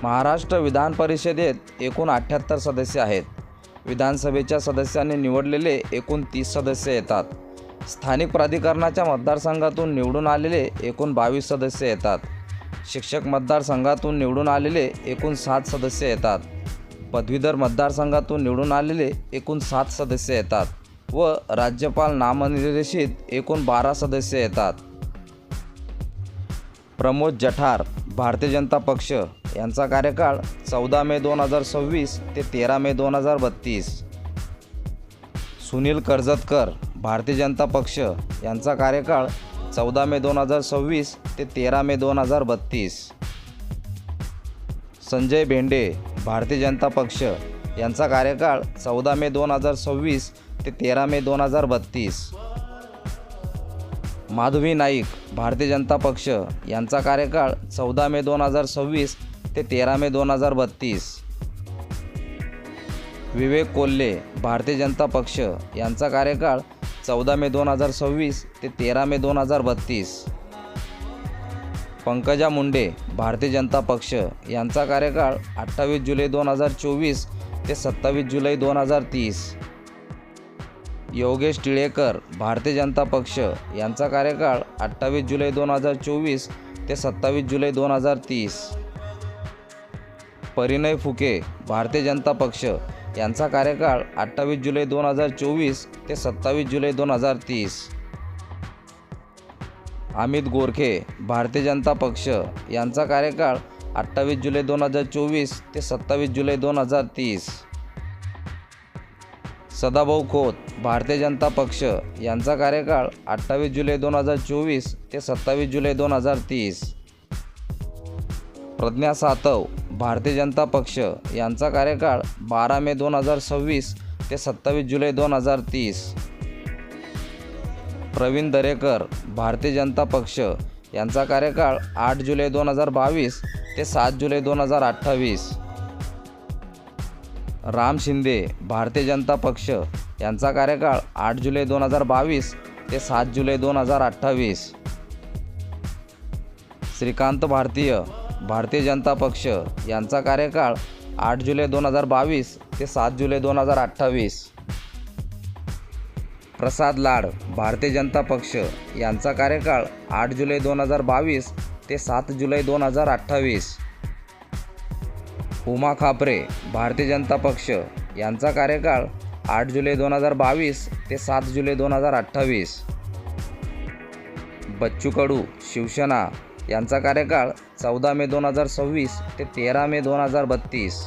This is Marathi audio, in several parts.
महाराष्ट्र विधान परिषदेत एकूण 78 सदस्य आहेत. विधानसभेच्या सदस्यांनी निवडलेले एकूण 30 सदस्य येतात. स्थानिक प्राधिकरणाच्या मतदारसंघातून निवडून आलेले एकूण 22 सदस्य येतात. शिक्षक मतदारसंघातून निवडून आलेले एकूण 7 सदस्य येतात. पदवीधर मतदारसंघातून निवडून आलेले एकूण 7 सदस्य येतात व राज्यपाल नामनिर्देशित एकूण 12 सदस्य येतात. प्रमोद जठार, भारतीय जनता पक्ष यांचा कार्यकाळ 14 मे 2026 ते 13 मे 2032. सुनील कर्जतकर, भारतीय जनता पक्ष यांचा कार्यकाळ 14 मे 2026 ते 13 मे 2032. संजय भेंडे, भारतीय जनता पक्ष यांचा कार्यकाळ 14 मे 2026 ते 13 मे 2032. माधवी नाईक, भारतीय जनता पक्ष यांचा कार्यकाळ 14 मे 2026 ते 13 मे 2032. विवेक कोल्हे, भारतीय जनता पक्ष यांचा कार्यकाळ 14 मे 2026 ते 13 मे 2032. पंकजा मुंडे, भारतीय जनता पक्ष यांचा कार्यकाळ 28 जुलै 2024 ते 27 जुलै 2030. योगेश टिळेकर, भारतीय जनता पक्ष यांचा कार्यकाळ 28 जुलै 2024 ते 27 जुलै 2030. परिणय फुके, भारतीय जनता पक्ष यांचा कार्यकाळ 28 जुलै 2024 ते 27 जुलै 2030. अमित गोरखे, भारतीय जनता पक्ष यांचा कार्यकाळ 28 जुलै 2024 ते 27 जुलै 2030. सदाभाऊ खोत, भारतीय जनता पक्ष यांचा कार्यकाळ 28 जुलै 2024 ते 27 जुलै 2030. प्रज्ञा सातव, भारतीय जनता पक्ष यांचा कार्यकाळ 12 मे 2026 ते 27 जुलै 2030. प्रवीण दरेकर, भारतीय जनता पक्ष यांचा कार्यकाळ 8 जुलै 2022 ते 7 जुलै 2028. राम शिंदे, भारतीय जनता पक्ष यांचा कार्यकाळ 8 जुलै 2022 ते 7 जुलै 2028. श्रीकांत भारतीय, भारतीय जनता पक्ष यांचा कार्यकाळ 8 जुलै 2022 ते 7 जुलै 2028. प्रसाद लाड, भारतीय जनता पक्ष यांचा कार्यकाळ 8 जुलै 2022 ते 7 जुलै 2028. उमा खापरे, भारतीय जनता पक्ष यांचा कार्यकाळ 8 जुलै 2022 ते 7 जुलै 2028. बच्चू कडू, शिवसेना यांचा कार्यकाळ 14 मे 2026 ते 13 मे 2032.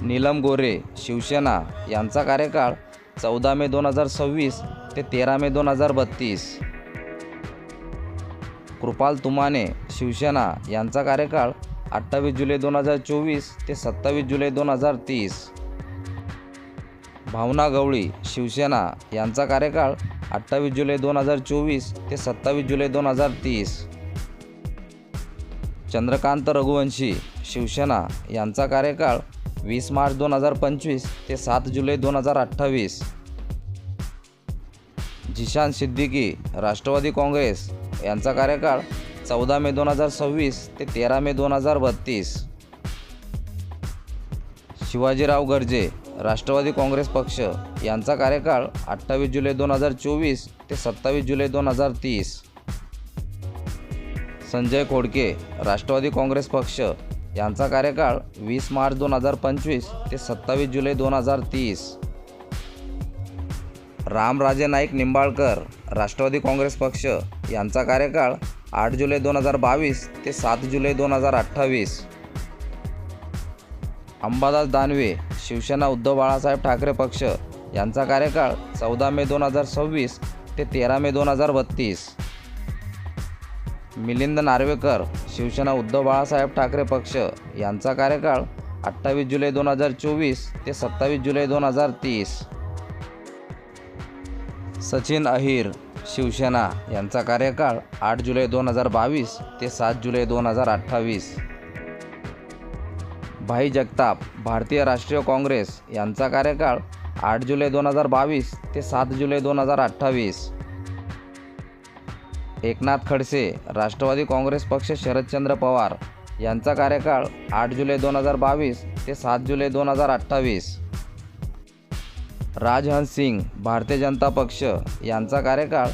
नीलम गोरे, शिवसेना यांचा कार्यकाळ 14 मे 2026 ते 13 मे 2032. कृपाल तुमाने, शिवसेना यांचा कार्यकाळ 28 जुलै 2024 ते 27 जुलै 2030. भावना गवळी, शिवसेना यांचा कार्यकाळ 28 जुलै 2024 ते 27 जुलै 2030. चंद्रकांत रघुवंशी, शिवसेना यांचा कार्यकाळ 20 मार्च 2025 ते 7 जुलै 2028. झिशान सिद्दीकी, राष्ट्रवादी काँग्रेस यांचा कार्यकाळ 14 मे 2026 ते 13 मे 2032. शिवाजीराव गर्जे, राष्ट्रवादी काँग्रेस पक्ष यांचा कार्यकाळ 28 जुलै 2024 ते 27 जुलै 2030. संजय खोडके, राष्ट्रवादी काँग्रेस पक्ष यांचा कार्यकाळ 20 मार्च 2025 ते 27 जुलै 2030. रामराजे नाईक निंबाळकर, राष्ट्रवादी काँग्रेस पक्ष यांचा कार्यकाळ 8 जुलै 2022 ते 7 जुलै 2028. अंबादास दानवे, शिवसेना उद्धव बाळासाहेब ठाकरे पक्ष यांचा कार्यकाळ 14 मे 2026 ते 13 मे 2032. मिलिंद नार्वेकर, शिवसेना उद्धव बाळासाहेब ठाकरे पक्ष यांचा कार्यकाळ 28 जुलै 2024 ते 27 जुलै 2030. सचिन अहिर, शिवसेना यांचा कार्यकाळ 8 जुलै 2022 ते 7 जुलै 2028. भाई जगताप, भारतीय राष्ट्रीय काँग्रेस यांचा कार्यकाळ 8 जुलै 2022 ते 7 जुलै 2028. एकनाथ खडसे, राष्ट्रवादी काँग्रेस पक्ष शरदचंद्र पवार यांचा कार्यकाळ 8 जुलै 2022 ते 7 जुलै 2028. राजहंस सिंग भारतीय जनता पक्ष यांचा कार्यकाळ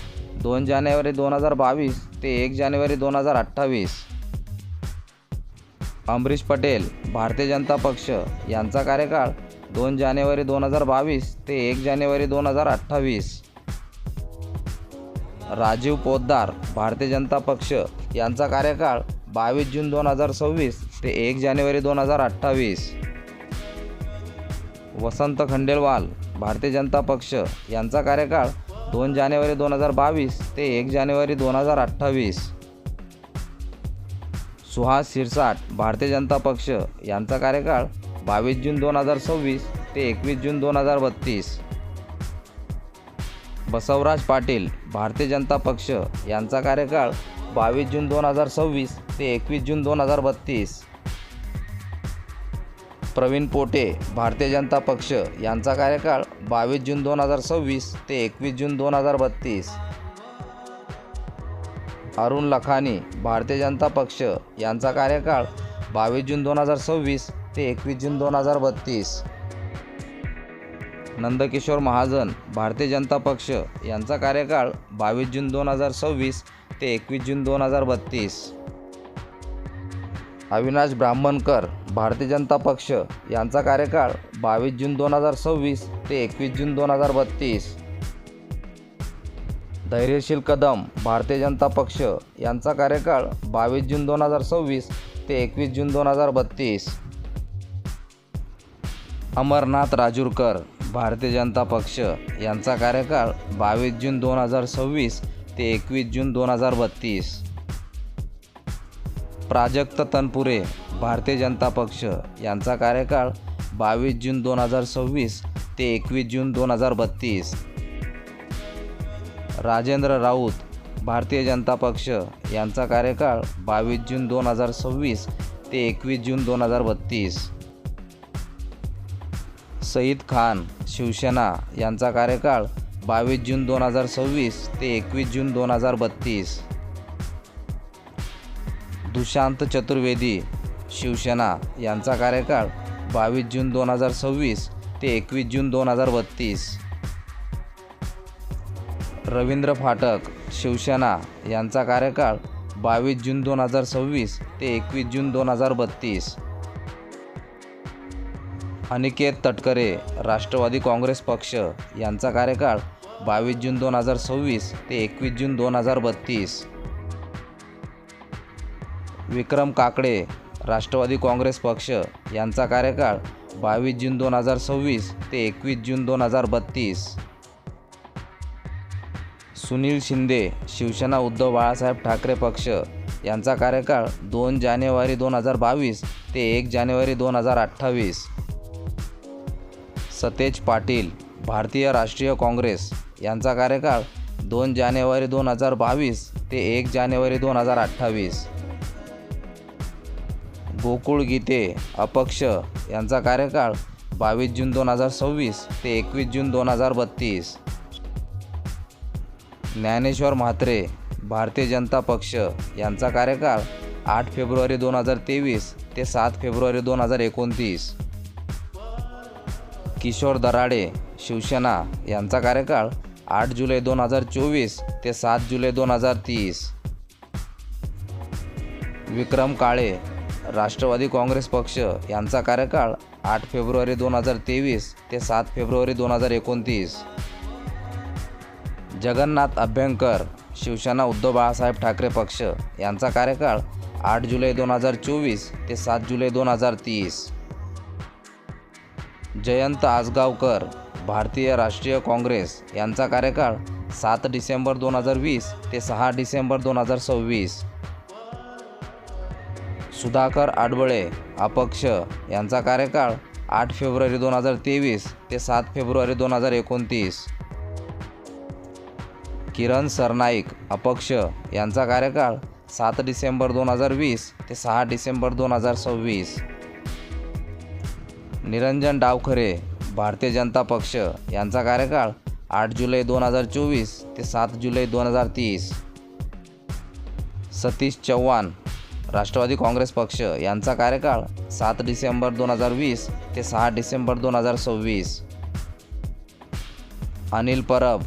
2 जानेवारी 2022 ते 1 जानेवारी 2028. अमरीश पटेल भारतीय जनता पक्ष यांचा कार्यकाळ 2 जानेवारी 2022 ते 1 जानेवारी 2028. राजीव पोद्दार भारतीय जनता पक्ष यांचा कार्यकाळ 22 जून 2026 ते 1 जानेवारी 2028. वसंत खंडेलवाल भारतीय जनता पक्ष यांचा कार्यकाळ 2 जानेवारी 2022 ते 1 जानेवारी 2028. सुहास शिरसाट भारतीय जनता पक्ष यांचा कार्यकाळ 22 जून 2026 ते 21 जून 2032. बसवराज पाटील भारतीय जनता पक्ष यांचा कार्यकाळ 22 जून 2026 ते 21 जून 2032. प्रवीण पोटे भारतीय जनता पक्ष यांचा कार्यकाळ 22 जून 2026 ते 21 जून 2032. अरुण लखानी भारतीय जनता पक्ष यांचा कार्यकाळ 22 जून 2026 ते 21 जून 2032. नंदकिशोर महाजन भारतीय जनता पक्ष यांचा कार्यकाळ 22 जून 2026 ते 21 जून 2032. अविनाश ब्राह्मणकर भारतीय जनता पक्ष यांचा कार्यकाळ 22 जून 2026 ते 21 जून 2032. धैर्यशील कदम भारतीय जनता पक्ष यांचा कार्यकाळ 22 जून 2026 ते 21 जून 2032. अमरनाथ राजूरकर भारतीय जनता पक्ष यांचा कार्यकाळ 22 जून 2026 ते 21 जून 2032. प्राजक्त तनपुरे भारतीय जनता पक्ष यांचा कार्यकाळ 22 जून 2026 ते 21 जून 2032. राजेंद्र राऊत भारतीय जनता पक्ष यांचा कार्यकाळ 22 जून 2026 ते 21 जून 2032. सईद खान शिवसेना यांचा कार्यकाळ 22 जून 2026 ते 21 जून 2032. दुशांत चतुर्वेदी शिवसेना यांचा कार्यकाळ 22 जून 2026 ते 21 जून 2032. रवींद्र फाटक शिवसेना यांचा कार्यकाळ 22 जून 2026 ते 21 जून 2032. अनिकेत तटकरे राष्ट्रवादी काँग्रेस पक्ष यांचा कार्यकाळ 22 जून 2026 ते 21 जून 2032. विक्रम काकडे राष्ट्रवादी काँग्रेस पक्ष यांचा कार्यकाळ 22 जून 2026 ते 21 जून 2032. सुनील शिंदे शिवसेना उद्धव बाळासाहेब ठाकरे पक्ष यांचा कार्यकाळ 2 जानेवारी 2022 ते 1 जानेवारी 2028. सतेज पाटील भारतीय राष्ट्रीय काँग्रेस यांचा कार्यकाळ 2 जानेवारी 2022 ते 1 जानेवारी 2028. गोकुळ गीते अपक्ष यांचा कार्यकाळ 22 जून 2026 ते 21 जून 2032. ज्ञानेश्वर म्हात्रे भारतीय जनता पक्ष यांचा कार्यकाळ 8 फेब्रुवारी 2023 ते 7 फेब्रुवारी 2029. किशोर दराडे शिवसेना यांचा कार्यकाळ 8 जुलै 2024 ते 7 जुलै 2030. विक्रम काळे राष्ट्रवादी काँग्रेस पक्ष यांचा कार्यकाळ 8 फेब्रुवारी 2023 ते 7 फेब्रुवारी 2029. जगन्नाथ अभ्यंकर शिवसेना उद्धव बाळासाहेब ठाकरे पक्ष यांचा कार्यकाळ 8 जुलै 2024 ते 7 जुलै 2030. जयंत आसगावकर भारतीय राष्ट्रीय काँग्रेस यांचा कार्यकाळ 7 डिसेंबर 2020 ते 6 डिसेंबर 2026. सुधाकर आडबळे अपक्ष यांचा कार्यकाळ 8 फेब्रुवारी 2023 ते 7 फेब्रुवारी 2029. किरण सरनाईक अपक्ष यांचा कार्यकाळ 7 डिसेंबर 2020 ते 6 डिसेंबर 2026. निरंजन डावखरे भारतीय जनता पक्ष यांचा कार्यकाळ 8 जुलै 2024 ते 7 जुलै 2030. सतीश चव्हाण राष्ट्रवादी काँग्रेस पक्ष यांचा कार्यकाळ 7 डिसेंबर 2020 ते 6 डिसेंबर 2026. अनिल परब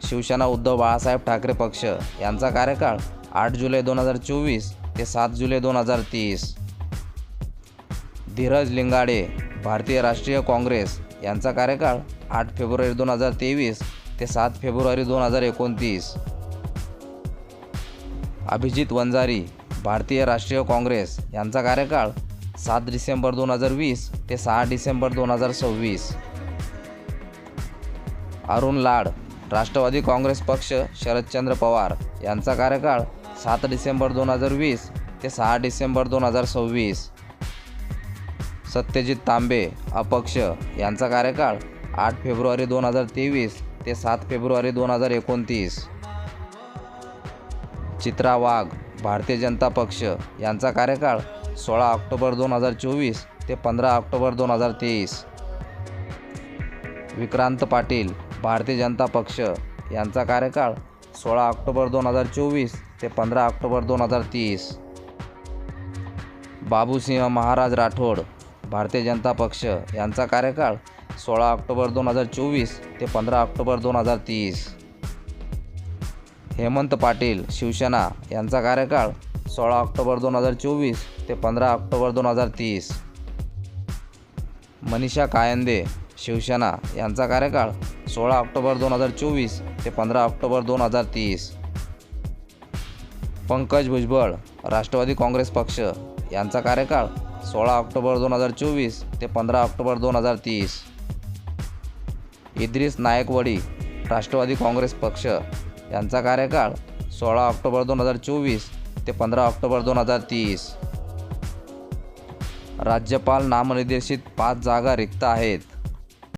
शिवसेना उद्धव बाळासाहेब ठाकरे पक्ष यांचा कार्यकाळ 8 जुलै 2024 ते 7 जुलै 2030. धीरज लिंगाडे भारतीय राष्ट्रीय काँग्रेस यांचा कार्यकाळ 8 फेब्रुवारी 2023 ते 7 फेब्रुवारी 2029. अभिजित वंजारी भारतीय राष्ट्रीय काँग्रेस यांचा कार्यकाळ 7 डिसेंबर 2020 ते 6 डिसेंबर 2026. अरुण लाड राष्ट्रवादी काँग्रेस पक्ष शरदचंद्र पवार यांचा कार्यकाळ 7 डिसेंबर 2020 ते 6 डिसेंबर 2026. सत्यजित तांबे अपक्ष यांचा कार्यकाळ 8 फेब्रुवारी 2023 ते 7 फेब्रुवारी 2029. चित्रा वाघ भारतीय जनता पक्ष यांचा कार्यकाळ 16 ऑक्टोबर 2024 ते 15 ऑक्टोबर 2023. विक्रांत पाटील भारतीय जनता पक्ष यांचा कार्यकाळ 16 ऑक्टोबर 2024 ते 15 ऑक्टोबर 2030. बाबूसिंह महाराज राठोड भारतीय जनता पक्ष यांचा कार्यकाळ 16 ऑक्टोबर 2024 ते 15 ऑक्टोबर 2030. हेमंत पाटील शिवसेना यांचा कार्यकाळ 16 ऑक्टोबर 2024 ते 15 ऑक्टोबर 2030. मनीषा कायंदे शिवसेना यांचा कार्यकाळ 16 ऑक्टोबर 2024 ते 15 ऑक्टोबर 2030. पंकज भुजबळ राष्ट्रवादी काँग्रेस पक्ष यांचा कार्यकाळ 16 ऑक्टोबर 2024 ते 15 ऑक्टोबर 2030. इद्रिस नायकवडी राष्ट्रवादी काँग्रेस पक्ष यांचा कार्यकाळ 16 ऑक्टोबर 2024 ते 15 ऑक्टोबर 2030. राज्यपाल नामनिर्देशित 5 जागा रिक्त आहेत.